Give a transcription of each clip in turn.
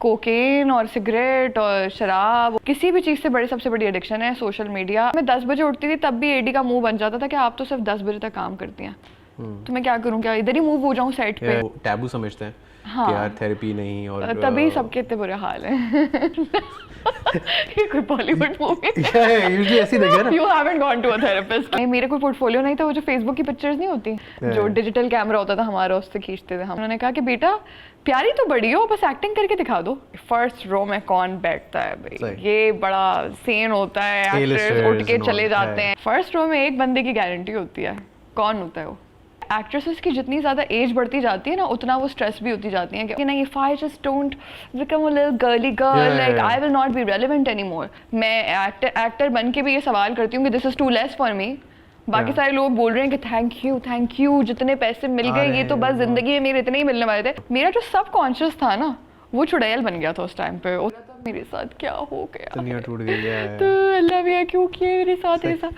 Cocaine और cigarette और शराब, किसी भी चीज़ से बड़ी सबसे बड़ी एडिक्शन है सोशल मीडिया। मैं 10 बजे उठती थी तब भी एडी का मुंह बन जाता था कि आप तो सिर्फ 10 बजे तक काम करती हैं, तो मैं क्या करूँ, क्या इधर ही मूव हो जाऊँ सेट पे। टैबू समझते हैं हाँ, कि यार थेरेपी नहीं, और तभी सबके इतने बुरे हाल हैं। ये कोई बॉलीवुड मूवी यूजुअली ऐसी देखे ना। You haven't gone to a therapist. नहीं, मेरे कोई पोर्टफोलियो नहीं था। वो जो फेसबुक की पिक्चर्स नहीं होती जो डिजिटल कैमरा होता था हमारा, उससे खींचते थे हम। उन्होंने कहा कि बेटा प्यारी तो बड़ी हो, बस एक्टिंग करके दिखा दो। फर्स्ट रो में कौन बैठता है भाई, ये बड़ा सीन होता है, एक्टर्स उठ के चले जाते हैं। फर्स्ट रो में एक बंदे की गारंटी होती है, कौन होता है वो? एक्ट्रेसेस की जितनी ज़्यादा एज बढ़ती जाती है ना, उतना वो स्ट्रेस भी होती जाती है कि नहीं, if I just don't become a little girly girl, like I will not be relevant anymore. मैं एक्टर बन के भी ये सवाल करती हूँ कि this is too less for me. बाकी सारे लोग बोल रहे हैं कि थैंक यू जितने पैसे मिल गए, ये तो बस जिंदगी में मेरे इतने ही मिलने वाले थे। मेरा जो सब कॉन्शियस था ना, वो चुड़ैल बन गया था उस टाइम पे। मेरे साथ क्या हो गया, दुनिया टूट गई है। तो अल्लाह भैया क्यों किए मेरे साथ ऐसा।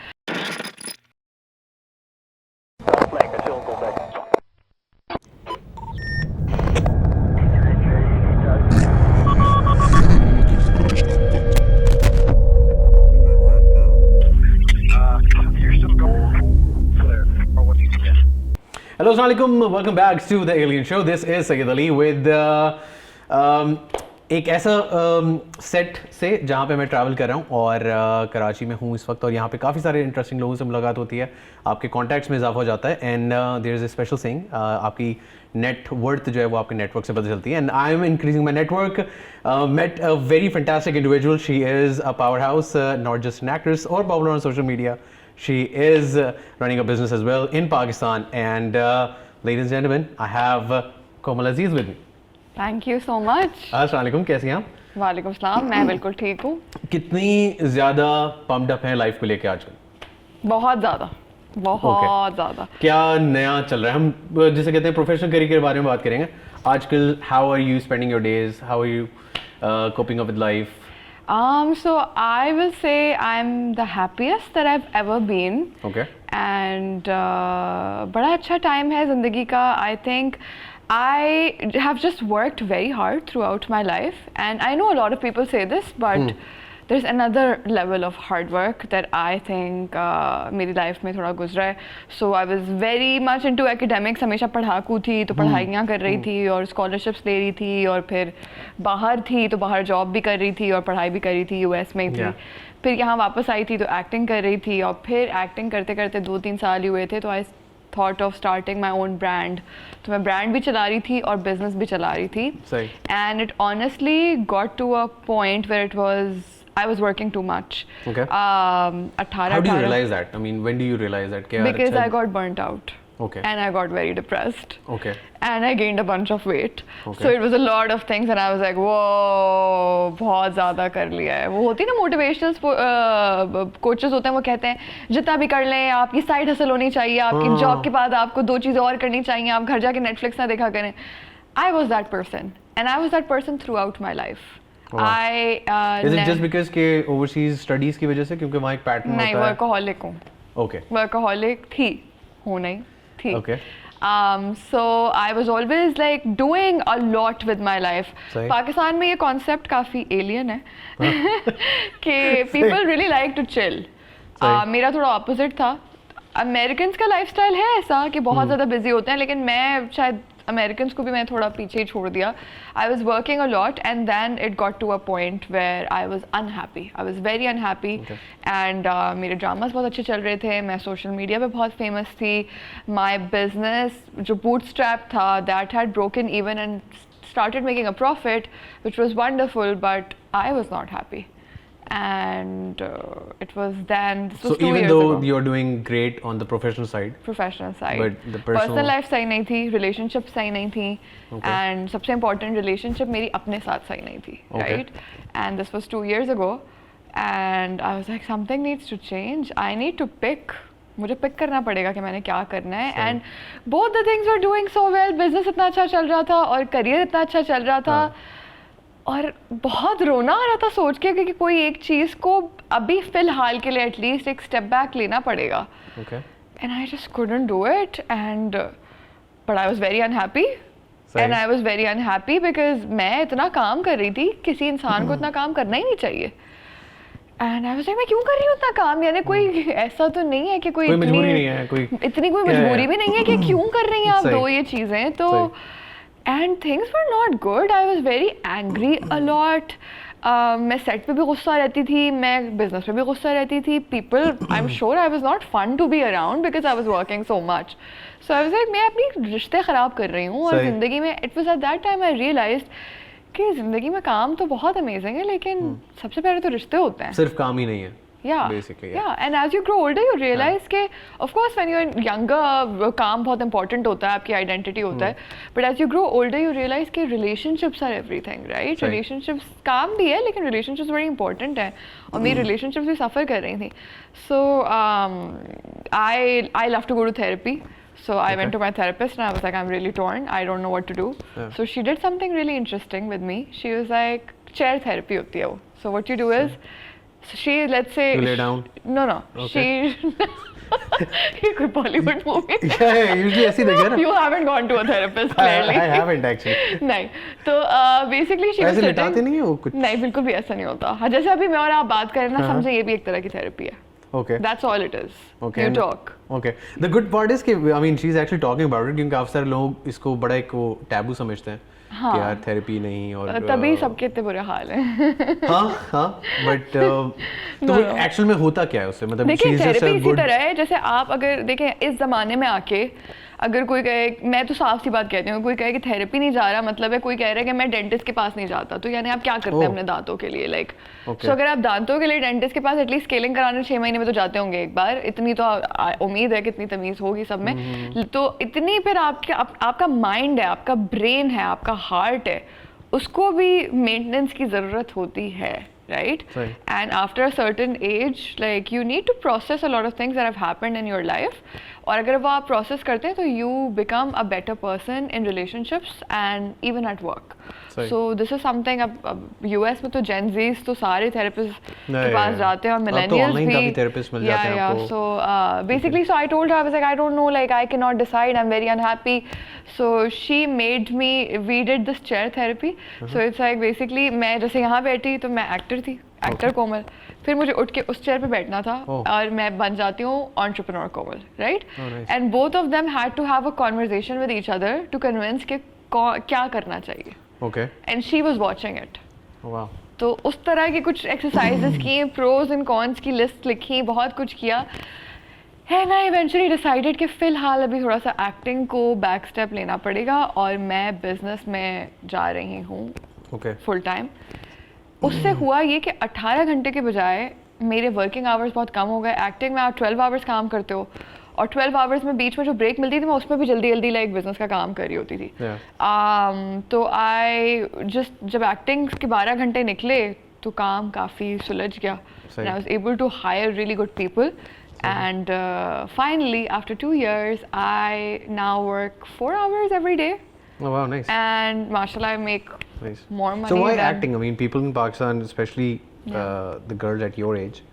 Hello, assalamualaikum. Welcome back to the Alien Show. This is Sayyid Ali with एक ऐसा सेट से जहाँ पे मैं ट्रैवल कर रहा हूँ और कराची में हूँ इस वक्त, और यहाँ पे काफ़ी सारे इंटरेस्टिंग लोगों से मुलाकात होती है, आपके कॉन्टैक्ट्स में इजाफा हो जाता है, and there is a special thing, आपकी नेट वर्थ जो है वो आपके नेटवर्क से पता चलती है। And I am increasing my network, met a very fantastic individual. She is a powerhouse, not just an actress और popular on social media. She is running a business as well in Pakistan. And ladies and gentlemen, I have Komal Aziz with me. Thank you so much. अस्सलाम वालेकुम, कैसी हैं आप? वालेकुम सलाम, मैं बिल्कुल ठीक हूँ। कितनी ज़्यादा पम्प्ड अप हैं लाइफ को लेके आजकल? बहुत ज़्यादा, बहुत ज़्यादा। क्या नया चल रहा है? हम जिसे कहते हैं प्रोफेशनल करियर के बारे में बात करेंगे आजकल. How are you spending your days? How are you coping up with life? So I will say I'm the happiest that I've ever been. Okay. And बड़ा अच्छा टाइम है ज़िंदगी का. I think I have just worked very hard throughout my life, and I know a lot of people say this, but there's another level of hard work that I think मेरी life में थोड़ा गुजरा है. So I was very much into academics. हमेशा पढ़ाकू थी, तो पढ़ाइयाँ कर रही थी और scholarships ले रही थी, और फिर बाहर थी तो बाहर जॉब भी कर रही थी और पढ़ाई भी कर रही थी, US में थी. फिर यहाँ वापस आई थी तो एक्टिंग कर रही थी, और फिर एक्टिंग करते करते 2-3 साल ही हुए थे तो I thought of starting my own brand. तो मैं ब्रांड भी चला रही थी और बिजनेस भी चला रही थी. And it honestly got to a point where it was I was working too much. Okay. 18. How do you realize that? I mean, when do you realize that? Because I got burnt out. Okay. And I got very depressed. Okay. And I gained a bunch of weight. Okay. So it was a lot of things, and I was like, whoa, बहुत ज़्यादा कर लिया है. वो होती है ना motivational coaches होते हैं, वो कहते हैं जितना भी कर लें, आपकी साइड हसल होनी चाहिए, आपकी जॉब के बाद आपको 2 चीज़ें और करनी चाहिए, आप घर जाके नेटफ्लिक्स ना देखा करें. I was that person, and I was that person throughout my life. Is it just because के overseas studies की वजह से, क्योंकि वहाँ एक पैटर्न होता है? नहीं, वर्कaholic हूँ. Okay. वर्कaholic थी, हूँ नहीं थी. Okay. So I was always like doing a lot with my life. Pakistan में ये concept काफ़ी alien है कि people really like to chill. मेरा थोड़ा opposite था. Americans का lifestyle है ऐसा कि बहुत ज़्यादा busy होते हैं, लेकिन मैं शायद अमेरिकन्स को भी मैं थोड़ा पीछे ही छोड़ दिया. I was working a lot, and then it got to a point where I was unhappy. I was very unhappy. And मेरे ड्रामास बहुत अच्छे चल रहे थे, मैं सोशल मीडिया पे बहुत फेमस थी. माई बिजनेस जो बूटस्ट्रैप था, that had broken even and started making a profit, which was wonderful, but I was not happy. And it was then, this was so 2 even years though ago. you're doing great on the professional side, but the personal life सही नहीं थी, relationship सही नहीं थी, and सबसे important relationship मेरी अपने साथ सही नहीं थी, right? And this was 2 years ago, and I was like, something needs to change. I need to pick. मुझे पिक करना पड़ेगा कि मैंने क्या करना है. And both the things were doing so well. Business इतना अच्छा चल रहा था और करियर इतना अच्छा चल रहा था, और बहुत रोना आ रहा था सोच के कि कोई एक चीज़ को अभी फ़िलहाल के लिए एटलीस्ट एक स्टेप बैक लेना पड़ेगा. And I just couldn't do it, and but I was very unhappy. And I was very unhappy because मैं इतना काम कर रही थी, किसी इंसान को इतना काम करना ही नहीं चाहिए। एंड आई वाज लाइक मैं क्यों कर रही हूँ इतना काम, यानी कोई ऐसा तो नहीं है कि कोई मजबूरी नहीं है, इतनी कोई मजबूरी भी नहीं है कि क्यों कर रही हैं आप दो ये चीज़ें। तो and things were not good, I was very angry a lot. मैं सेट पे भी गुस्सा रहती थी, मैं बिजनेस पे भी गुस्सा रहती थी। People, I am sure I was not fun to be around because I was working so much. So I was like मैं अपनी रिश्ते ख़राब कर रही हूँ। और ज़िंदगी में it was at that time I realised कि ज़िंदगी में काम तो बहुत अमेजिंग है, लेकिन सबसे पहले तो रिश्ते होते हैं, सिर्फ काम ही नहीं है। basically and as you grow older you realize कि of course when you're younger काम बहुत important होता है, आपकी identity होता है, but as you grow older you realize कि relationships are everything, right? relationships काम भी है लेकिन relationships very important है, और मेरी relationships भी suffer कर रही थी। So I love to go to therapy. So I went to my therapist and I was like, I'm really torn. I don't know what to do. So she did something really interesting with me. She was like, chair therapy होती है वो. So what you do is, so she, let's say, you lay down. No. Okay. She. ये कोई Bollywood movie? Yeah, usually ऐसी देखा ना. You haven't gone to a therapist clearly. I haven't actually. नहीं, तो basically she was ऐसे sitting. लिटाते नहीं है वो कुछ? नहीं, बिल्कुल भी ऐसा नहीं होता। हाँ, जैसे अभी मैं और आप बात करें ना, समझे ये भी एक तरह की थेरेपी है। Okay. That's all it is. Okay. You talk. Okay. The good part is कि I mean she's actually talking about it, क्योंकि काफी सारे लोग इसको बड़ा एक वो टैबू समझते हैं कि यार थेरेपी नहीं, और तभी सबके इतने बुरे हाल हैं। हाँ बट तो एक्चुअल में होता क्या है उससे, मतलब देखिए थेरेपी इसी तरह है जैसे आप अगर देखें इस ज़माने में आके अगर कोई कहे, मैं तो साफ सी बात कहती हूँ, कोई कहे कि थेरेपी नहीं जा रहा, मतलब है कोई कह रहा है कि मैं डेंटिस्ट के पास नहीं जाता, तो यानी आप क्या करते हैं अपने दांतों के लिए, लाइक सो अगर आप दांतों के लिए डेंटिस्ट के पास एटलीस्ट स्केलिंग कराने 6 महीने में तो जाते होंगे एक बार, इतनी तो उम्मीद है कि इतनी तमीज़ होगी सब में। तो इतनी फिर आपका माइंड है, आपका ब्रेन है, आपका हार्ट है, उसको भी मेंटेनेंस की ज़रूरत होती है, right? And after a certain age, like you need to process a lot of things that have happened in your life. और अगर वो आप process करते हैं तो you become a better person in relationships and even at work. So this is something अब US में तो Gen Zs तो सारे therapists के पास जाते हैं, और millennials भी therapist मिल जाते हैं आपको। So basically, so I told her, I was like, I don't know, like I cannot decide, I'm very unhappy. So she made me, we did this chair therapy. So it's like basically मैं जैसे यहाँ बैठी तो मैं actor थी, actor कोमल, फिर मुझे उठ के उस चेयर पे बैठना था और मैं बन जाती हूँ entrepreneur Komal, right? And both of them had to have a conversation with each other to convince कि क्या करना चाहिए। Okay. And she was watching it. वाह। तो उस तरह की कुछ एक्सरसाइजेस किए, प्रोज एंड कॉन्स की लिस्ट लिखी, बहुत कुछ किया। एंड आई इवेंचुअली डिसाइडेड कि फ़िलहाल अभी थोड़ा सा एक्टिंग को बैक स्टेप लेना पड़ेगा और मैं बिजनेस में जा रही हूँ फुल टाइम। उससे हुआ ये कि 18 घंटे के बजाय मेरे वर्किंग आवर्स बहुत कम हो गए। एक्टिंग में आप 12 आवर्स काम करते हो, और 12 आवर्स में बीच में जो ब्रेक मिलती थी मैं उसमें भी जल्दी जल्दी लाइक बिजनेस का काम कर रही होती थी। तो आई जस्ट जब एक्टिंग के 12 घंटे निकले तो काम काफ़ी सुलझ गया। I was able to hire really good people, and finally after 2 years I now work 4 hours every day. Oh wow, nice. And mashallah I make more money. So why acting? I mean people in Pakistan, especially the girls at your age,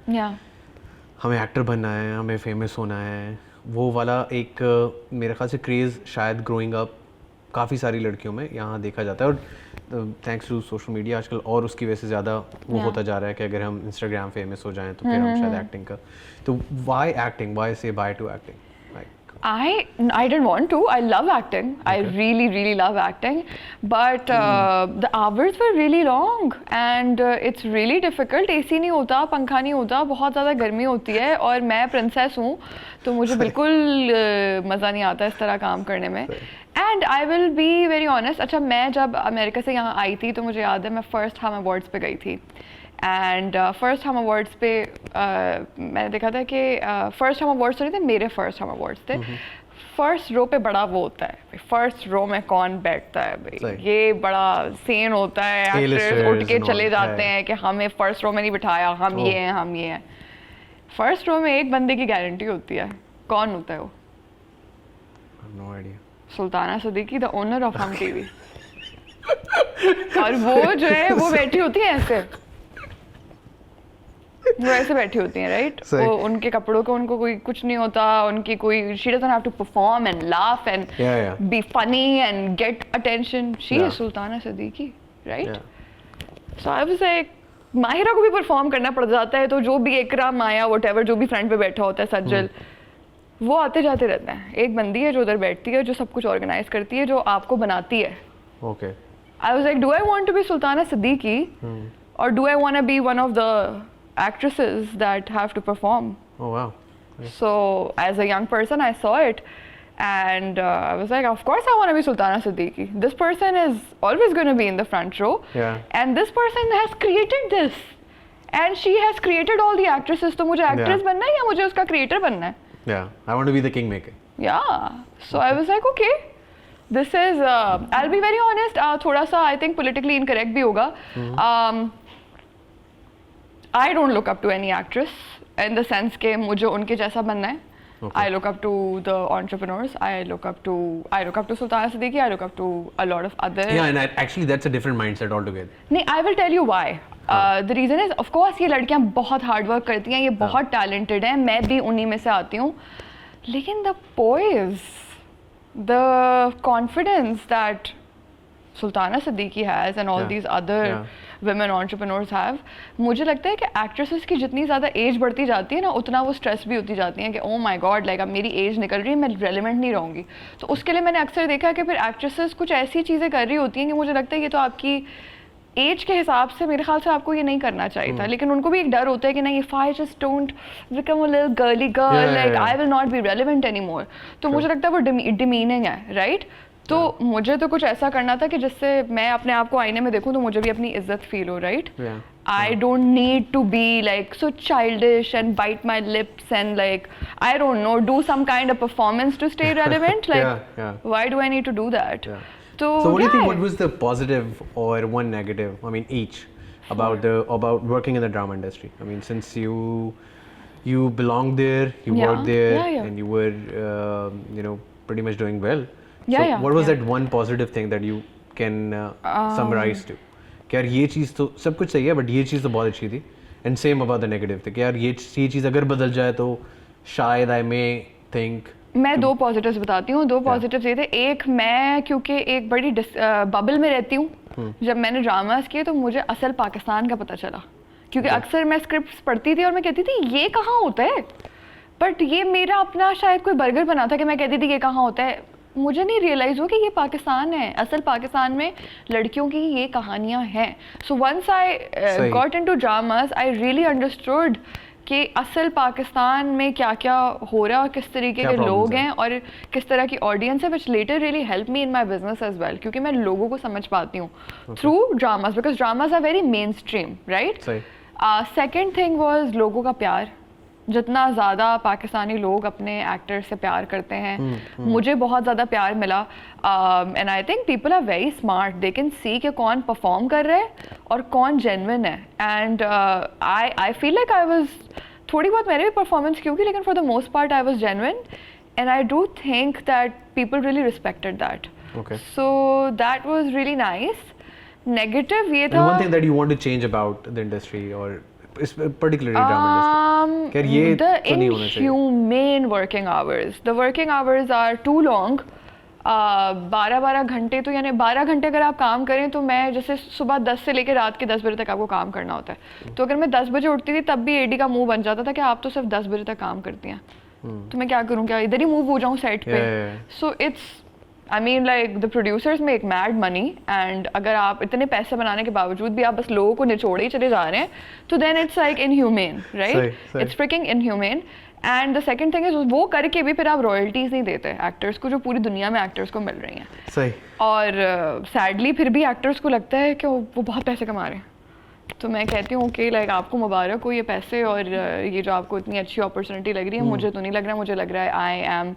हमें actor बनना है, हमें famous होना है, वो वाला एक मेरे ख्याल से क्रेज़ शायद ग्रोइंग अप काफ़ी सारी लड़कियों में यहाँ देखा जाता है, और थैंक्स टू सोशल मीडिया आजकल और उसकी वजह से ज़्यादा वो होता जा रहा है कि अगर हम इंस्टाग्राम फेमस हो जाएं तो फिर हम शायद एक्टिंग का, तो वाई एक्टिंग, वाई से by two acting? I didn't want to. I love acting. I really love acting. But the hours were really long and it's really difficult. AC नहीं होता, पंखा नहीं होता, बहुत ज़्यादा गर्मी होती है, और मैं प्रिंसेस हूँ तो मुझे बिल्कुल मज़ा नहीं आता इस तरह काम करने में। And I will be very honest, अच्छा मैं जब अमेरिका से यहाँ आई थी तो मुझे याद है मैं फर्स्ट हम अवार्ड्स पे गई थी। एंड फर्स्ट हम अवार्ड्स पे मैंने देखा था कि फर्स्ट हम अवार्ड्स तो नहीं थे, मेरे फर्स्ट हम अवार्ड्स थे। फर्स्ट रो पे बड़ा वो होता है, फर्स्ट रो में कौन बैठता है भाई, ये बड़ा सीन होता है, एक्टर्स उठ के चले जाते हैं कि हमें फर्स्ट रो में नहीं बिठाया, हम ये हैं, हम ये हैं। फर्स्ट रो में एक बंदे की गारंटी होती है, कौन होता है वो? No idea. Sultana Siddiqui, the owner of Hum TV. और वो जो है वो बैठी होती है ऐसे, वो ऐसे बैठी होती हैं राइट, सही। वो उनके कपड़ों का उनको कोई कुछ नहीं होता, उनकी कोई she doesn't have to perform and laugh and Yeah. Be funny and get attention, she Yeah. Is Sultana Siddiqui right. Yeah. So I was like Mahira को भी परफॉर्म करना पड़ जाता है, तो जो भी इकरा माया व्हाटएवर जो भी फ्रंट पे बैठा होता है सज्जल, वो आते जाते रहते हैं। एक बंदी है जो उधर बैठती है, जो सब कुछ ऑर्गेनाइज करती है, जो आपको बनाती है। Okay. I was like, do I want to be Sultana Siddiqui, or do I want to be one of the actresses that have to perform? Oh wow. So as a young person, I saw it, and I was like, of course I want to be Sultana Siddiqui. This person is always going to be in the front row, Yeah. and this person has created this, and she has created all the actresses. तो मुझे actress Yeah. बनना है या मुझे उसका creator बनना है? Yeah. I want to be the kingmaker. Yeah. So I was like, okay, this is. I'll be very honest. थोड़ा सा I think politically incorrect भी होगा. I don't look up to any actress in the sense कि मुझे उनके जैसा बनना है. Okay. I look up to the entrepreneurs. I look up to Sultana Siddiqui. I look up to a lot of other. Yeah, and actually that's a different mindset altogether. नहीं, I will tell you why. The reason is, of course, ये लड़कियाँ बहुत hard work करती हैं, ये बहुत talented हैं, मैं भी उन्हीं में से आती हूँ. लेकिन the poise, the confidence that Sultana Siddiqui has and all Yeah. these other Yeah. women entrepreneurs have, मुझे लगता है कि actresses की जितनी ज़्यादा एज बढ़ती जाती है ना, उतना वो स्ट्रेस भी होती जाती है कि oh my god, like अब मेरी एज निकल रही है, मैं रेलिवेंट नहीं रहूँगी. तो उसके लिए मैंने अक्सर देखा है कि फिर एक्ट्रेसेस कुछ ऐसी चीज़ें कर रही होती हैं कि मुझे लगता है ये तो आपकी एज के हिसाब से मेरे ख्याल से आपको ये नहीं करना चाहिए था. लेकिन उनको भी एक डर होता है कि नहीं, if I just don't become a little girly girl, like I will not be relevant anymore. तो मुझे लगता है वो डिमीनिंग है राइट. तो मुझे तो कुछ ऐसा करना था कि जिससे मैं अपने आप को आईने में देखूं तो मुझे भी अपनी इज्जत फील हो right. Yeah. I don't need to be like so childish and bite my lips and like I don't know, do some kind of performance to stay relevant. Like Yeah. why do I need to do that? Yeah. So So what do you think? yeah. What was the positive or one negative? I mean, each about working in the drama industry. I mean, since you belong there, you Yeah. worked there, Yeah. and you were pretty much doing well. Yeah, So yeah, what was yeah. that one positive thing that you can summarize to? कि यार ये चीज़ तो सब कुछ सही है, but ये चीज़ तो बहुत अच्छी थी. And same about the negative थी कि यार ये चीज़ अगर बदल जाए तो शायद I may think. मैं दो पॉजिटिव्स बताती हूँ. दो पॉजिटिव्स ये थे, एक मैं क्योंकि एक बड़ी बबल में रहती हूँ, जब मैंने ड्रामास किए तो मुझे असल पाकिस्तान का पता चला. क्योंकि अक्सर मैं स्क्रिप्ट्स पढ़ती थी और मैं कहती थी ये कहाँ होता है, बट ये मेरा अपना शायद कोई बर्गर बना था कि मैं कहती थी ये कहाँ होता है. मुझे नहीं रियलाइज़ हुआ कि ये पाकिस्तान है, असल पाकिस्तान में लड़कियों की ये कहानियाँ हैं. So once I got into dramas I really understood कि असल पाकिस्तान में क्या क्या हो रहा है और किस तरीके के लोग हैं और किस तरह की ऑडियंस है, which later really help me in my business as well. क्योंकि मैं लोगों को समझ पाती हूँ through dramas, because dramas are very mainstream right. Second thing was लोगों का प्यार. जितना ज़्यादा पाकिस्तानी लोग अपने एक्टर से प्यार करते हैं, मुझे बहुत ज़्यादा प्यार मिला. And I think people are very smart, they can see कि कौन परफॉर्म कर रहा है और कौन जेन्युइन है. And I feel like I was, थोड़ी बहुत मैंने भी परफॉर्मेंस की होगी, लेकिन for the most part I was genuine and I do think that people really respected that. So that was really nice. Negative ये था, And one thing that you want to change about the industry or particularly drama industry. कि यार ये the तो नहीं होना चाहिए. inhumane working hours. The working hours are too long. 12 घंटे तो यानी 12 घंटे अगर आप काम करें तो मैं जैसे सुबह 10 से लेकर रात के 10 बजे तक आपको काम करना होता है. तो अगर मैं 10 बजे उठती थी तब भी एडी का मुंह बन जाता था कि आप तो सिर्फ 10 बजे तक काम करती हैं. तो मैं क्या करूँ, क्या इधर ही मूव हो जाऊँ सेट पे. So it's I mean like the producers make mad money, and अगर आप इतने पैसे बनाने के बावजूद भी आप बस लोगों को निचोड़े ही चले जा रहे हैं तो then it's like inhuman right. It's freaking inhuman. And the second thing is वो करके भी फिर आप रॉयल्टीज नहीं देते एक्टर्स को, जो पूरी दुनिया में एक्टर्स को मिल रही हैं. सही. और सैडली फिर भी एक्टर्स को लगता है कि वो बहुत पैसे कमा रहे हैं. तो मैं कहती हूँ कि लाइक आपको मुबारक हो ये पैसे और ये जो आपको इतनी अच्छी अपॉर्चुनिटी लग रही है. मुझे तो नहीं लग रहा, मुझे लग रहा है I am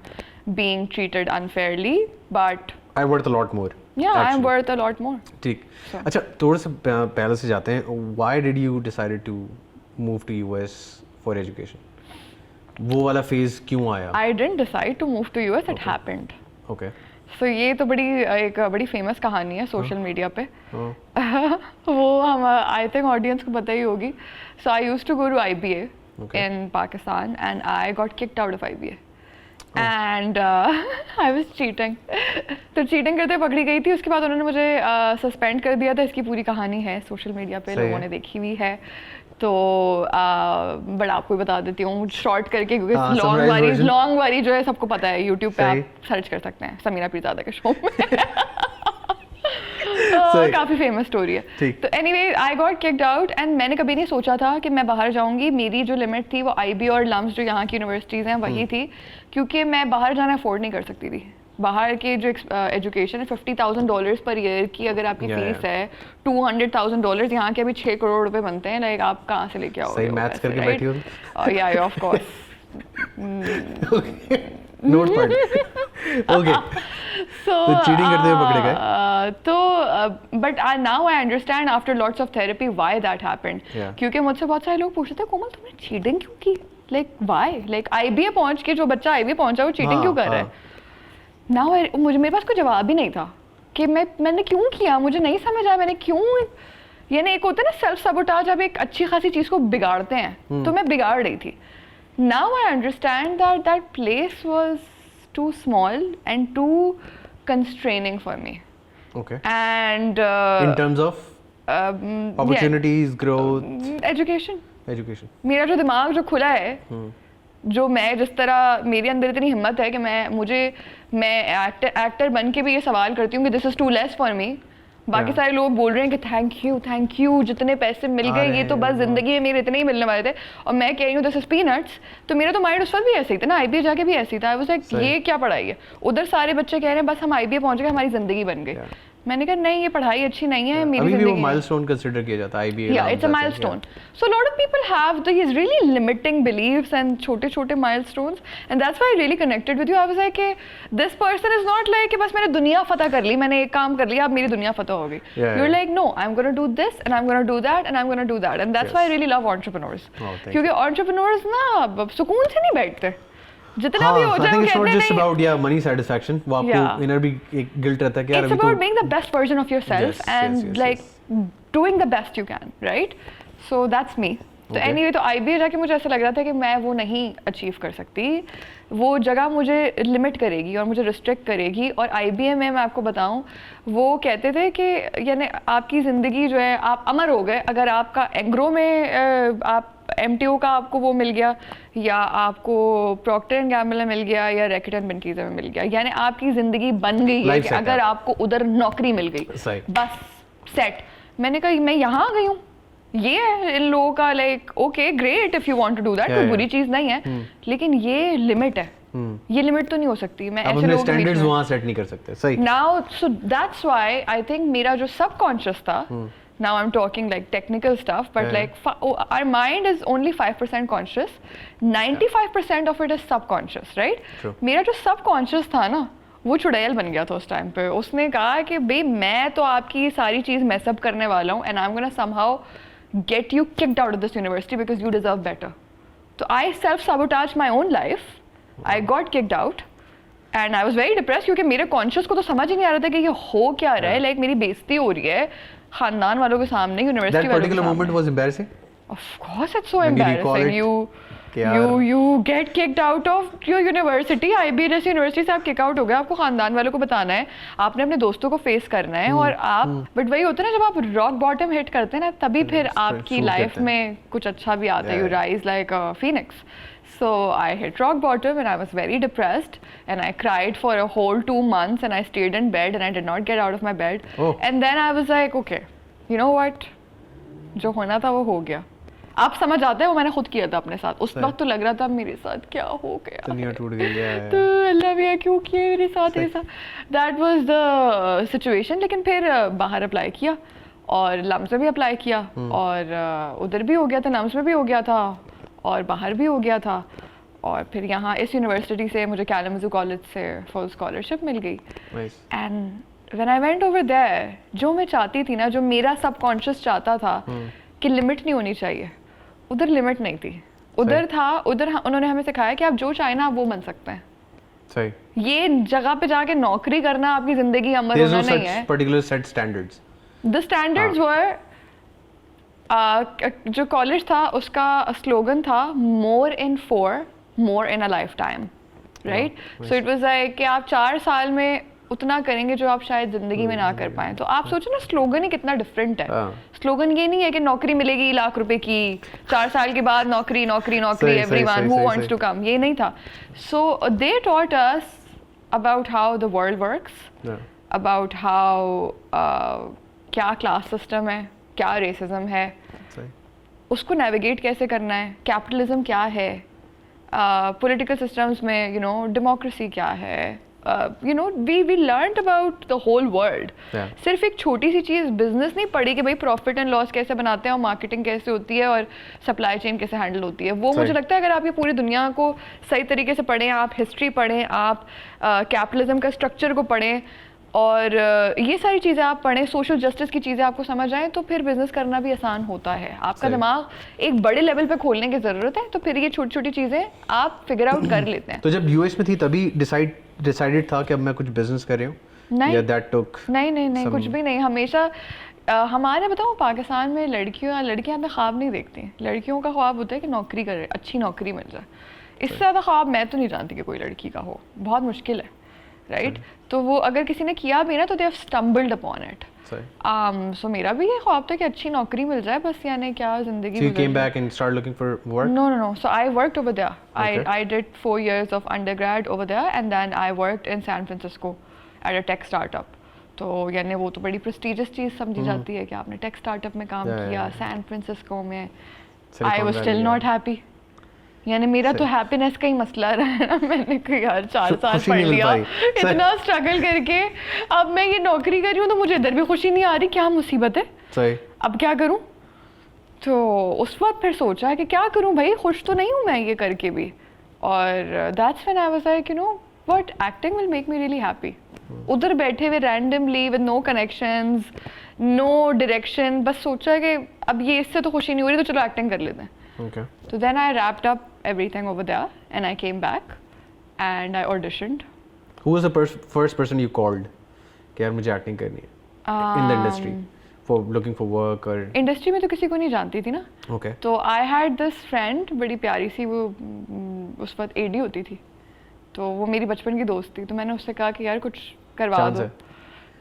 being treated unfairly, but I'm worth a lot more. Yeah, I'm worth a lot more. ठीक. अच्छा, थोड़ा सा पहले से जाते हैं. Why did you decide to move to US for education? वो वाला phase क्यों आया? I didn't decide to move to US. It happened. Okay. सो ये तो एक बड़ी फेमस कहानी है सोशल मीडिया पे। हाँ, वो हम आई थिंक ऑडियंस को पता ही होगी। So I used to go to IBA in Pakistan and I got kicked out of IBA and I was cheating। तो चीटिंग करते पकड़ी गई थी, उसके बाद उन्होंने मुझे सस्पेंड कर दिया था। इसकी पूरी कहानी है सोशल मीडिया पे, लोगों ने देखी हुई है। तो बट आपको भी बता देती हूँ शॉर्ट करके, क्योंकि लॉन्ग वारी जो है सबको पता है, यूट्यूब पे आप सर्च कर सकते हैं समीरा पीरजादा के शो में। काफी फेमस स्टोरी है। तो anyway I got kicked out and मैंने कभी नहीं सोचा था कि मैं बाहर जाऊंगी। मेरी जो लिमिट थी वो IB और लम्स जो यहाँ की यूनिवर्सिटीज़ हैं वही थी, क्योंकि मैं बाहर जाना अफोर्ड नहीं कर सकती थी। बाहर के जो एजुकेशन है $50,000 पर ईयर की अगर आपकी फीस है, $200,000 यहाँ के अभी 6 करोड़ रुपए बनते हैं। लाइक आप कहाँ से लेके आओगे? मैथ्स करके बैठी हो? या ऑफ कोर्स नोट पढ़। ओके, तो चीटिंग करते हुए पकड़े गए। तो but now I understand after lots of therapy why that happened. क्योंकि मुझसे बहुत सारे लोग पूछते थे कोमल तुमने चीटिंग क्यों की? Like why? लाइक IBA पहुंच के जो बच्चा IBA पहुंचा वो चीटिंग क्यों कर रहा है? नाउ मेरे पास कोई जवाब ही नहीं था कि मैंने क्यों किया। मुझे नहीं समझ आया मैंने क्यों। यानी एक होता है ना सेल्फ सबोटाज, आप एक अच्छी खासी चीज को बिगाड़ते हैं, तो मैं बिगाड़ रही थी। Now I understand that place was too small and too constraining for me. Okay. And in terms of opportunities, growth, education. मेरा जो दिमाग जो खुला है, जो मैं जिस तरह मेरे अंदर इतनी हिम्मत है कि मैं एक्टर बन के भी ये सवाल करती हूँ कि this is too less for me. बाकी सारे लोग बोल रहे हैं कि थैंक यू जितने पैसे मिल गए, ये तो बस जिंदगी में मेरे इतने ही मिलने वाले थे, और मैं कह रही हूँ दिस इज पीनट्स। तो मेरा तो माइंड उस वक्त भी ऐसे ही था ना, IBA जाके भी ऐसी था। आई वाज लाइक ये क्या पढ़ाई है? उधर सारे बच्चे कह रहे हैं बस हम IBA पहुंच गए हमारी जिंदगी बन गई। मैंने कहा नहीं, ये पढ़ाई अच्छी नहीं है, मेरी जिंदगी। अभी भी वो माइलस्टोन कंसीडर किया जाता है IBA। Yeah, it's a milestone. So a lot of people have these really limiting beliefs and छोटे milestones, and that's why I really connected with you. I was like, this person is not like कि बस मैंने दुनिया फतह कर ली, मैंने एक काम कर लिया, अब मेरी दुनिया फतह हो गई. You're like, no, I'm gonna do this and I'm gonna do that and I'm gonna do that, and that's why I really love entrepreneurs. क्योंकि entrepreneurs ना सुकून से नहीं बैठते. जितना भी हो जाए वो कहते नहीं। It's not just about money satisfaction. वो आपको inner भी एक guilt रहता है कि यार It's about being the best version of yourself and like doing the best you can, right? So that's me. तो anyway तो IBA जाके मुझे ऐसा लग रहा था कि मैं वो नहीं अचीव कर सकती, वो जगह मुझे लिमिट करेगी और मुझे रिस्ट्रिक्ट करेगी। और IBA में मैं आपको बताऊं, वो कहते थे कि यानी आपकी ज़िंदगी जो है आप अमर हो गए अगर आपका एंग्रो में आप MTO का आपको वो मिल गया, या आपको प्रॉक्टर एंड गैम्बल में मिल गया, या रैकेट एंड बेंकीज़ में मिल गया। यानी आपकी ज़िंदगी बन गई है कि अगर आपको उधर नौकरी मिल गई बस सेट। मैंने कहा मैं यहाँ आ गई हूँ, ये है इन लोगों का like okay great if you want to do that, कोई बुरी चीज़ नहीं है, लेकिन ये लिमिट है। ये लिमिट तो नहीं हो सकती। मैं ऐसे लोगों के स्टैंडर्ड्स वहाँ सेट नहीं कर सकते। सही। Now so that's why I think मेरा जो सबकॉन्शियस था, now I'm talking like technical stuff, but like our mind is only 5% conscious, 95% of it is subconscious, right? मेरा जो subconscious था ना, वो चुड़ैल बन गया था उस टाइम पे। उसने कहा कि भाई मैं तो आपकी सारी चीज़ मैस अप करने वाला हूँ, and I'm gonna somehow get you kicked out of this university because you deserve better. तो I self-sabotaged my own life, I got kicked out, and I was very depressed क्योंकि मेरे conscious को तो समझ ही नहीं आ रहा था कि ये हो क्या रहा है। लाइक मेरी बेइज्जती हो रही है खानदान वालों के सामने, यूनिवर्सिटी वालों के सामने। That particular moment was embarrassing? Of course it's so embarrassing. You get kicked out of your university. IB जैसी यूनिवर्सिटी से आप किक आउट हो गए, आपको खानदान वालों को बताना है, आपने अपने दोस्तों को फेस करना है, और आप बट वही होता है ना जब आप रॉक बॉटम हिट करते हैं ना, तभी फिर आपकी लाइफ में कुछ अच्छा भी आता है। You rise like a Phoenix. So I hit rock bottom and I was very depressed and I cried for a whole 2 months and I stayed in bed and I did not get out of my bed. And then I was like, okay, you know what? जो होना था वो हो गया. आप समझ आते हैं वो मैंने खुद किया था अपने साथ. उस वक्त तो लग रहा था मेरे साथ क्या हो गया. दुनिया टूट गई है. तो अल्लाह भैया क्यों किए मेरे साथ ऐसा. That was the situation. लेकिन फिर बाहर अप्लाई किया और लम्स में भी अप्लाई किया और उधर भी हो गया था, लम्स में भी हो गया था और बाहर भी हो गया था. और फिर यहाँ इस यूनिवर्सिटी से मुझे कालामजू कॉलेज से फुल स्कॉलरशिप मिल गई. And when I went over there, जो मैं चाहती थी ना, जो मेरा सबकॉन्शियस चाहता था कि लिमिट नहीं होनी चाहिए, उधर लिमिट नहीं थी. उधर था, उधर उन्होंने हमें सिखाया कि आप जो चाहे ना आप वो बन सकते हैं. सही. ये जगह पे जाके नौकरी करना आपकी जिंदगी अमर There's होना no नहीं such है. particular set standards. The standards were जो कॉलेज था उसका स्लोगन था more in 4 more in a lifetime, right. So it was like कि आप 4 साल में उतना करेंगे जो आप शायद जिंदगी में ना कर पाए. तो आप सोचो ना स्लोगन ही कितना डिफरेंट है. स्लोगन ये नहीं है कि नौकरी मिलेगी लाख रुपए की, 4 साल के बाद नौकरी नौकरी नौकरी, सही, एवरीवन सही, हु सही, वांट्स सही. To come. ये नहीं था. So they taught us about how the world works, Yeah. About how क्या क्लास सिस्टम है, क्या रेसिज्म है, सही. उसको नेविगेट कैसे करना है, कैपिटलिज्म क्या है, पॉलिटिकल सिस्टम्स में यू नो डेमोक्रेसी क्या है. You know we learned about the whole world. Yeah. सिर्फ एक छोटी सी चीज़ बिजनेस नहीं पढ़ी कि भाई प्रॉफिट एंड लॉस कैसे बनाते हैं और मार्केटिंग कैसे होती है और सप्लाई चेन कैसे हैंडल होती है. वो सही. मुझे लगता है अगर आप ये पूरी दुनिया को सही तरीके से पढ़ें, आप हिस्ट्री पढ़ें, आप कैपिटलिज्म का स्ट्रक्चर को पढ़ें और ये सारी चीज़ें आप पढ़ें, सोशल जस्टिस की चीज़ें आपको समझ आएँ, तो फिर बिजनेस करना भी आसान होता है. आपका सही. दिमाग एक बड़े लेवल पे खोलने की ज़रूरत है, तो फिर ये छोटी छोटी चीज़ें आप फिगर आउट कर लेते हैं. तो जब यूएस में थी तभी डिसाइडेड था कि अब मैं कुछ बिजनेस कर रही हूँ, नहीं. या दैट टुक नहीं कुछ भी नहीं. हमेशा हमारे बताओ पाकिस्तान में लड़कियां अपने ख्वाब नहीं देखती. लड़कियों का ख्वाब होता है कि नौकरी करे, अच्छी नौकरी मिल जाए. इससे ज़्यादा ख्वाब मैं तो नहीं जानती कि कोई लड़की का हो. बहुत मुश्किल है, राइट. तो वो अगर किसी ने किया भी ना तो they have stumbled upon it. So मेरा भी ये ख्वाब था कि अच्छी नौकरी मिल जाए, बस यानी क्या ज़िंदगी. So you came back and started looking for work? No. So I worked over there. Okay. I did 4 years of undergrad over there and then I worked in San Francisco at a tech startup. तो यानी वो तो बड़ी prestigious चीज़ समझी जाती है कि आपने टेक स्टार्टअप में काम किया सैन फ्रांसिस्को में. I was still not happy. यानी मेरा तो हैप्पीनेस का ही मसला रहा है ना. मैंने कहा यार 4 साल पढ़ लिया इतना स्ट्रगल करके, अब मैं ये नौकरी कर रही हूँ तो मुझे इधर भी खुशी नहीं आ रही. क्या मुसीबत है, सही. अब क्या करूँ. तो उस वक्त फिर सोचा कि क्या करूँ भाई, खुश तो नहीं हूँ मैं ये करके भी. और that's when I was like you know what, acting will make me really happy. उधर बैठे हुए randomly with no connections, no direction, बस सोचा कि अब ये इससे तो खुशी नहीं हो रही तो चलो एक्टिंग कर लेते हैं. Okay. So then I wrapped up everything over there and I came back and I auditioned. Who was the first person you called कि यार मुझे एक्टिंग करनी है in the industry for looking for work or? Industry में तो किसी को नहीं जानती थी ना. Okay. तो आई हैड दिस फ्रेंड, बड़ी प्यारी सी, वो उस वक्त एडी होती थी, तो वो मेरी बचपन की दोस्त थी. तो मैंने उससे कहा कि यार कुछ करवा दो.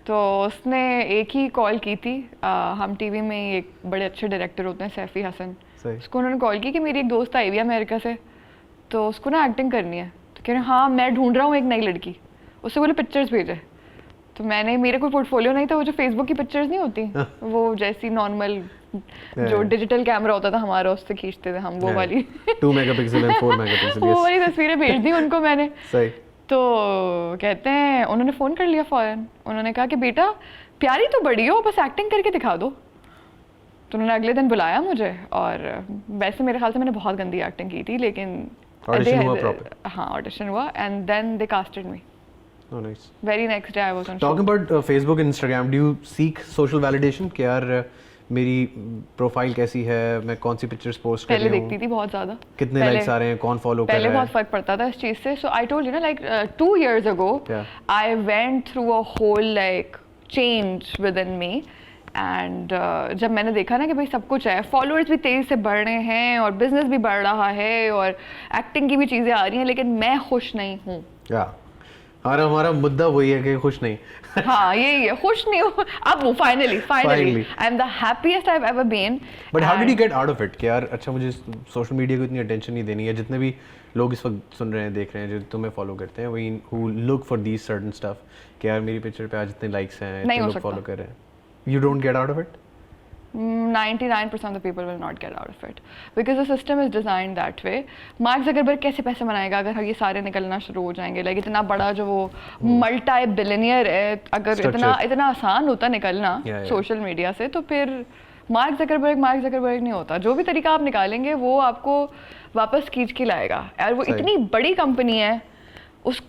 तो उसने एक ही कॉल की थी. हम टीवी में एक बड़े अच्छे डायरेक्टर होते हैं सैफी हसन, उसको उन्होंने कॉल की कि मेरी एक दोस्त आई हुई है अमेरिका से, तो उसको ना एक्टिंग करनी है. तो कह रहे हैं हाँ मैं ढूंढ रहा हूँ एक नई लड़की. उससे बोले पिक्चर्स भेजे. तो मैंने, मेरे कोई पोर्टफोलियो नहीं था, वो जो फेसबुक की पिक्चर्स नहीं होती वो जैसी नॉर्मल जो डिजिटल कैमरा होता था हमारा उससे खींचते थे हम, वो वाली 2 मेगापिक्सल and 4 मेगापिक्सल वो वाली तस्वीरें भेज दी उनको मैंने. सही. तो कहते हैं उन्होंने फ़ोन कर लिया फ़ौरन. उन्होंने कहा कि बेटा प्यारी तो बड़ी हो, बस एक्टिंग करके दिखा दो. तो उन्होंने अगले दिन बुलाया मुझे. और वैसे मेरे ख्याल से मैंने बहुत गंदी एक्टिंग की थी, लेकिन ऑडिशन हुआ प्रॉपर. हाँ ऑडिशन हुआ and then they casted me. Oh nice. Very next day I was on show. Talking about Facebook and Instagram, do you seek social validation कि यार मेरी प्रोफाइल कैसी है, मैं कौन सी पिक्चर्स पोस्ट कर रही हूँ, पहले देखती थी बहुत ज़्यादा, कितने लाइक्स आ रहे हैं, कौन फॉलो कर पहले रहा है. बहुत फ़र्क पड़ता था इस चीज़ से. सो आई टोल्ड यू ना like 2 years ago I went through a whole like change within me. And जब मैंने देखा ना कि भाई सब कुछ है, फॉलोअर्स भी तेज़ी से बढ़ रहे हैं और बिजनेस भी बढ़ रहा है और एक्टिंग की भी चीज़ें आ रही हैं, लेकिन मैं खुश नहीं हूँ. हमारा मुद्दा वही है कि खुश नहीं. हाँ यही है, खुश नहीं हूँ. अब वो finally I am the happiest I have ever been. But how did you get out of it कि यार अच्छा मुझे सोशल मीडिया को इतनी अटेंशन नहीं देनी है. जितने भी लोग इस वक्त सुन रहे हैं, देख रहे हैं, जो तुम्हें फॉलो करते हैं, वही who look for these certain stuff कि यार मेरी पिक्चर पे आज इतने लाइक्स हैं, इतने लोग फॉलो कर रहे हैं. You don't get out of it? 99% of the people will not get out of it because the system is designed that way. Mark Zuckerberg कैसे पैसे बनाएगा अगर ये सारे निकलना शुरू हो जाएंगे. लाइक इतना बड़ा जो वो मल्टी बिलियनियर है, अगर इतना आसान होता निकलना सोशल मीडिया से, तो फिर मार्क ज़करबर्ग नहीं होता. जो भी तरीका आप निकालेंगे वो आपको वापस खींच के लाएगा. और वो इतनी बड़ी कंपनी है,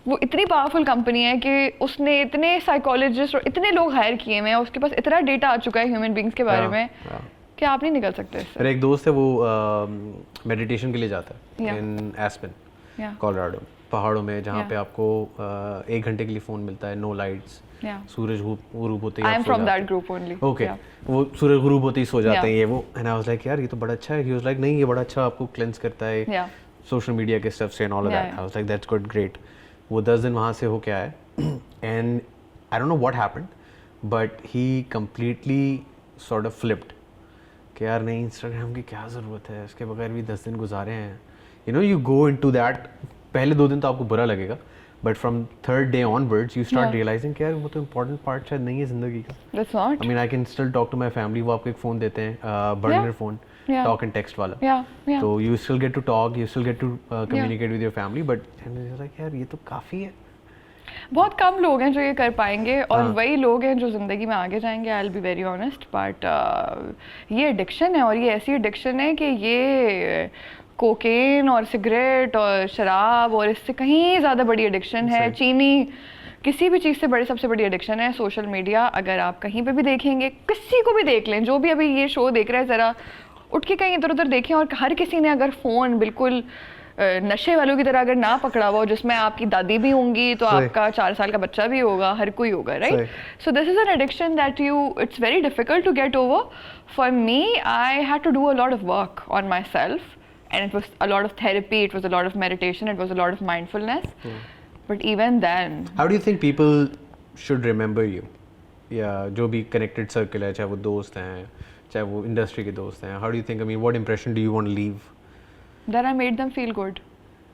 वो इतनी पावरफुल कंपनी है कि उसने इतने साइकोलॉजिस्ट और इतने लोग हायर किए हैं, उसके पास इतना डेटा आ चुका है ह्यूमन बींग्स के बारे में कि आप नहीं निकल सकते इससे. मेरा एक दोस्त है वो मेडिटेशन के लिए जाता है इन एस्पेन, कोलोराडो. पहाड़ों में जहाँ Yeah. पे आपको 1 घंटे के लिए फ़ोन मिलता है, नो लाइट्स, Yeah. सूरज गुरूब होते ही I आप am सो from जाते that group only. हैं। Okay, Yeah. वो सूरज गुरूब होते ही सो जाते Yeah. हैं ये वो, एंड आई वाज लाइक यार ये तो बड़ा अच्छा है। ही वाज लाइक नहीं, ये बड़ा अच्छा आपको क्लेंस करता है Yeah. सोशल मीडिया के स्टफ से and all of Yeah, that. yeah. I was like that's good, great. वो 10 दिन वहाँ से हो के आए and I don't know what happened, but he completely sort of flipped कि यार नहीं, इंस्टाग्राम की क्या ज़रूरत है, इसके बगैर भी 10 दिन गुजारे हैं। You know, you go into that. पहले 2 दिन तो आपको बुरा लगेगा, but from third day onwards you start Yeah. Realising कि यार वो तो इम्पोर्टेंट पार्ट शायद नहीं है ज़िंदगी का। That's not. I mean I can still talk to my family. वो आपको एक फ़ोन देते हैं, burner Yeah. Phone, Yeah. Talk and text वाला। Yeah. Yeah. तो you still get to talk, you still get to communicate with your family, but like यार ये तो काफ़ी है। बहुत कम लोग हैं जो ये कर पाएंगे, और हाँ. वही लोग हैं जो ज़िंदगी में आगे जाएंगे। I will be very honest, but ये एडिक्शन है, और ये ऐसी एडिक्शन है कि ये कोकेन और सिगरेट और शराब और इससे कहीं ज़्यादा बड़ी एडिक्शन है। सही. चीनी, किसी भी चीज़ से बड़ी सबसे बड़ी एडिक्शन है सोशल मीडिया। अगर आप कहीं पे भी देखेंगे, किसी को भी देख लें, जो भी अभी ये शो देख रहा है, ज़रा उठ के कहीं इधर उधर देखें, और हर किसी ने अगर फ़ोन बिल्कुल नशे वालों की तरह अगर ना पकड़ा हुआ हो, जिसमें आपकी दादी भी होंगी तो सही. आपका 4 साल का बच्चा भी होगा, हर कोई होगा, right? So this is an addiction that it's very difficult to get over. For me, I had to do a lot of work on myself, and it was a lot of therapy, it was a lot of meditation, it was a lot of mindfulness. But even then, how do you think people should remember you, या जो भी connected circle है, चाहे वो दोस्त हैं, चाहे वो इंडस्ट्री के दोस्त हैं, how do you think, I mean what impression do you want to leave that I made them feel good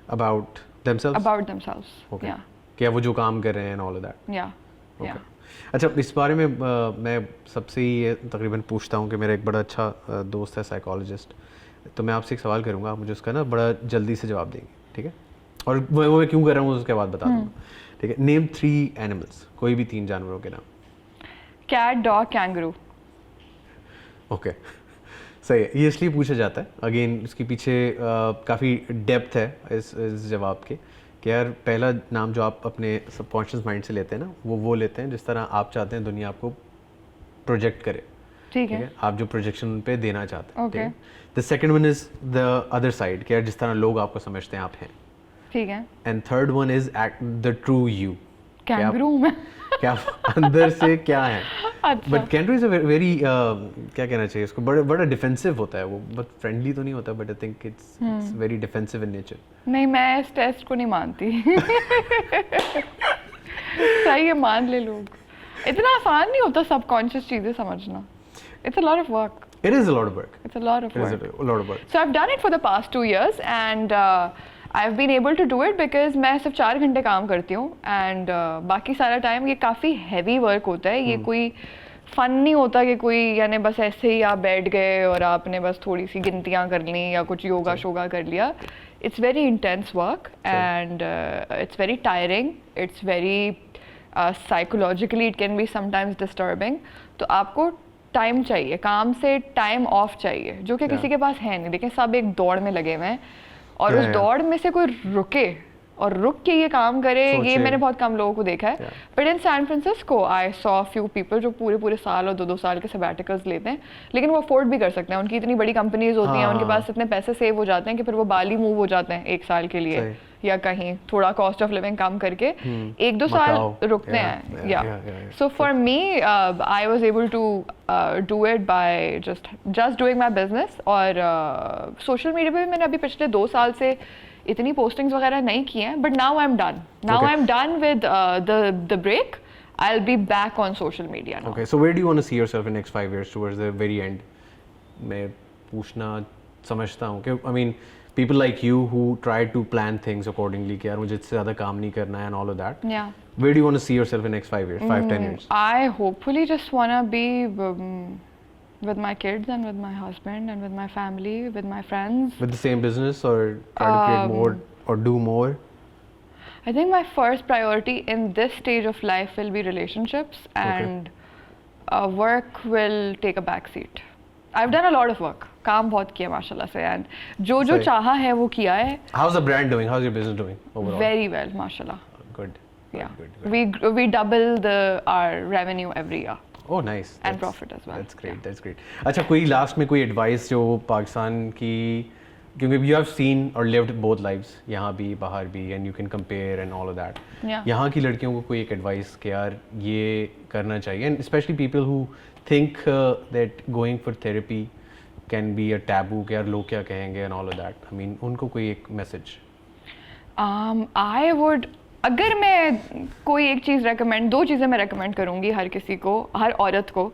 about themselves? about themselves. Okay. Yeah, क्या वो जो काम कर रहे हैं and all of that? yeah, okay. yeah. अच्छा, इस बारे में मैं सबसे ये तकरीबन पूछता हूँ कि मेरा एक बड़ा अच्छा दोस्त है साइकोलॉजिस्ट, तो मैं आपसे एक सवाल करूँगा, आप मुझे उसका ना बड़ा जल्दी से जवाब देंगे, ठीक है? और वो मैं क्यों कर रहा हूँ उसके बाद बता दूँगा, ठीक है? नेम 3 एनिमल्स, कोई भी 3 जानवरों के नाम। Cat, dog, kangaroo. ओके, सही है। ये इसलिए पूछा जाता है, अगेन इसके पीछे काफ़ी डेप्थ है इस जवाब के, कि यार पहला नाम जो आप अपने सबकॉन्शियस माइंड से लेते हैं ना, वो लेते हैं जिस तरह आप चाहते हैं दुनिया आपको प्रोजेक्ट करे, ठीक ठीक है? है? आप जो प्रोजेक्शन उन पे देना चाहते हैं, ठीक Okay. है? The second one is the other side, कि यार जिस तरह लोग आपको समझते हैं आप हैं। ठीक है? And third one is the true you, Kangaroo में. क्या आप अंदर से क्या है। अच्छा. बट कैंटू इज अ वेरी क्या कहना चाहिए इसको, बड़ा डिफेंसिव होता है वो, बहुत फ्रेंडली तो नहीं होता, but I think it's very defensive in nature. नहीं, मैं इस टेस्ट को नहीं मानती. सही है, मान ले लोग. इतना आसान नहीं होता सबकॉन्शियस चीजें समझना. It's a lot of work. It is a lot of work. It's a lot of It is work. a lot of work. So I've done it for the past 2 years, and I've been able to do it because मैं सिर्फ 4 घंटे काम करती हूँ, and बाकी सारा time ये काफ़ी हैवी वर्क होता है. ये कोई फन नहीं होता कि कोई यानी बस ऐसे ही आप बैठ गए और आपने बस थोड़ी सी गिनतियाँ कर ली या कुछ योगा शोगा कर लिया. It's very intense work, and it's very tiring. It's very psychologically it can be sometimes disturbing. तो आपको टाइम चाहिए, काम से टाइम ऑफ चाहिए, जो कि किसी के पास है नहीं. देखिए, सब एक दौड़ में लगे हुए हैं, और उस दौड़ में से कोई रुके और रुक के ये काम करे, ये मैंने बहुत कम लोगों को देखा है. But in San Francisco I saw few people जो पूरे साल और 2-2 साल के सबैटिकल्स लेते हैं, लेकिन वो अफोर्ड भी कर सकते हैं. उनकी इतनी बड़ी कंपनीज होती हैं, उनके पास इतने पैसे सेव हो जाते हैं कि फिर वो बाली मूव हो जाते हैं 1 साल के लिए, या कहीं थोड़ा कॉस्ट ऑफ लिविंग कम करके 1-2 साल रुकते हैं. या so for me I was able to do it by just doing my business. और सोशल मीडिया पे भी मैंने अभी पिछले 2 साल से इतनी पोस्टिंग्स वगैरह नहीं की हैं, but now I am done. Now I am done with the break. I'll be back on social media now. Okay, so where do you want to see yourself in next 5 years towards the very end? मैं पूछना समझता हूँ कि I mean people like you who try to plan things accordingly कि यार मुझे इससे ज़्यादा काम नहीं करना है and all of that. Yeah. Where do you want to see yourself in next 5 years, 5-10 years? I hopefully just wanna be with my kids and with my husband and with my family, with my friends. With the same business or try to create more or do more? I think my first priority in this stage of life will be relationships, and work will take a back seat. I've done a lot of work. काम बहुत किया माशाल्लाह से, and जो चाहा है वो किया है. How's the brand doing? How's your business doing overall? Very well, mashallah. Good. Yeah. Good. We double our revenue every year. Oh, nice. And profit as well. That's great. That's great. अच्छा, कोई last में कोई advice जो पाकिस्तान की क्योंकि you have seen और lived both lives, यहाँ भी बाहर भी, and you can compare and all of that. Yeah. यहाँ की लड़कियों को कोई एक एडवाइस कि यार ये करना चाहिए, and specially people who think that going for therapy can be a taboo, कि यार लोग क्या कहेंगे and all of that. I mean उनको कोई एक मैसेज. आई वुड, अगर मैं कोई एक चीज़ रेकमेंड, दो चीज़ें मैं रेकमेंड करूँगी हर किसी को, हर औरत को.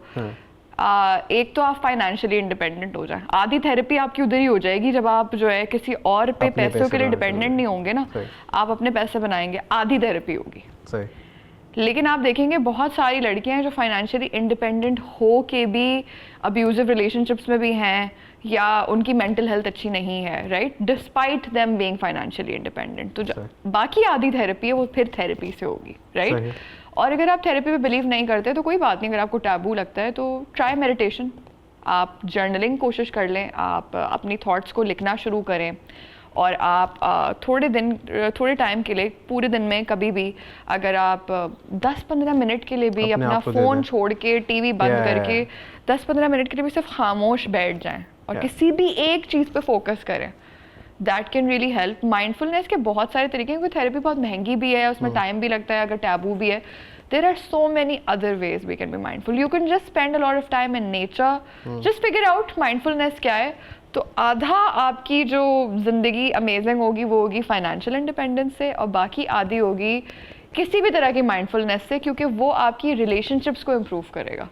एक तो आप फाइनेंशियली इंडिपेंडेंट हो जाए. आधी थेरेपी आपकी उधर ही हो जाएगी जब आप जो है किसी और पे अपने पैसों पैसे के लिए बनाने डिपेंडेंट नहीं होंगे ना. सही. आप अपने पैसे बनाएंगे, आधी थेरेपी होगी. सही. लेकिन आप देखेंगे बहुत सारी लड़कियां हैं जो फाइनेंशियली इंडिपेंडेंट हो के भी अब्यूजिव रिलेशनशिप्स में भी हैं, या उनकी मेंटल हेल्थ अच्छी नहीं है, right, despite them being financially independent. तो बाकी आधी थेरेपी है वो फिर थेरेपी से होगी, राइट. और अगर आप थेरेपी पे बिलीव नहीं करते तो कोई बात नहीं, अगर आपको टैबू लगता है तो ट्राई मेडिटेशन, आप जर्नलिंग कोशिश कर लें, आप अपनी थॉट्स को लिखना शुरू करें, और आप थोड़े टाइम के लिए पूरे दिन में कभी भी अगर आप 10-15 मिनट के लिए भी अपना फ़ोन छोड़ के, टीवी बंद करके 10-15 मिनट के लिए भी सिर्फ खामोश बैठ जाएं और किसी भी एक चीज़ पे फोकस करें, that can really help. Mindfulness के बहुत सारे तरीके हैं, क्योंकि थेरेपी बहुत महंगी भी है, उसमें टाइम भी लगता है, अगर टैबू भी है. There are so many other ways we can be mindful. You can just spend a lot of time in nature. Just figure out mindfulness क्या है. तो आधा आपकी जो ज़िंदगी अमेजिंग होगी वो होगी फाइनेंशियल इंडिपेंडेंस से, और बाकी आधी होगी किसी भी तरह की माइंडफुलनेस से, क्योंकि वो आपकी रिलेशनशिप्स को इम्प्रूव करेगा.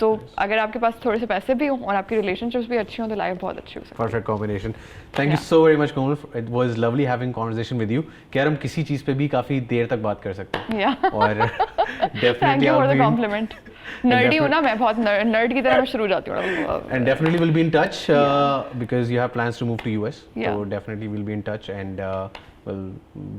तो अगर आपके पास थोड़े से पैसे भी हों और आपकी रिलेशनशिप्स भी अच्छी हों तो लाइफ बहुत अच्छी हो सकती है. Perfect combination. Thank you so very much Komal, it was lovely having conversation with you. यार हम किसी चीज़ पे भी काफ़ी देर तक बात कर सकते हैं. और thank you for the compliment. Nerdy हूँ ना मैं, बहुत नर्ड की तरह मैं शुरू हो जाती हूँ. And definitely will be in touch because you have plans to move to US, so definitely we'll be in touch and we'll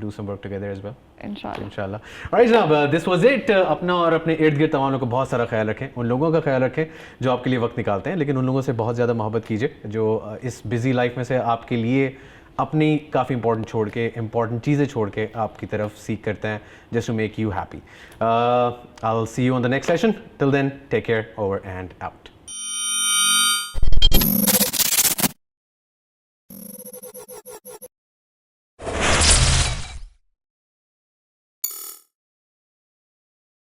do some work together as well. इंशाल्लाह. Alright जनाब, this was it. अपना और अपने इर्द गिर्द तमाम लोगों को बहुत सारा ख्याल रखें, उन लोगों का ख्याल रखें जो आपके लिए वक्त निकालते हैं, लेकिन उन लोगों से बहुत ज़्यादा मोहब्बत कीजिए जो इस बिजी लाइफ में से आपके लिए अपनी काफ़ी इंपॉर्टेंट चीज़ें छोड़ के आपकी तरफ सीख करते हैं, just to make you happy. I'll see you on the next session. Till then, take care. Over and out.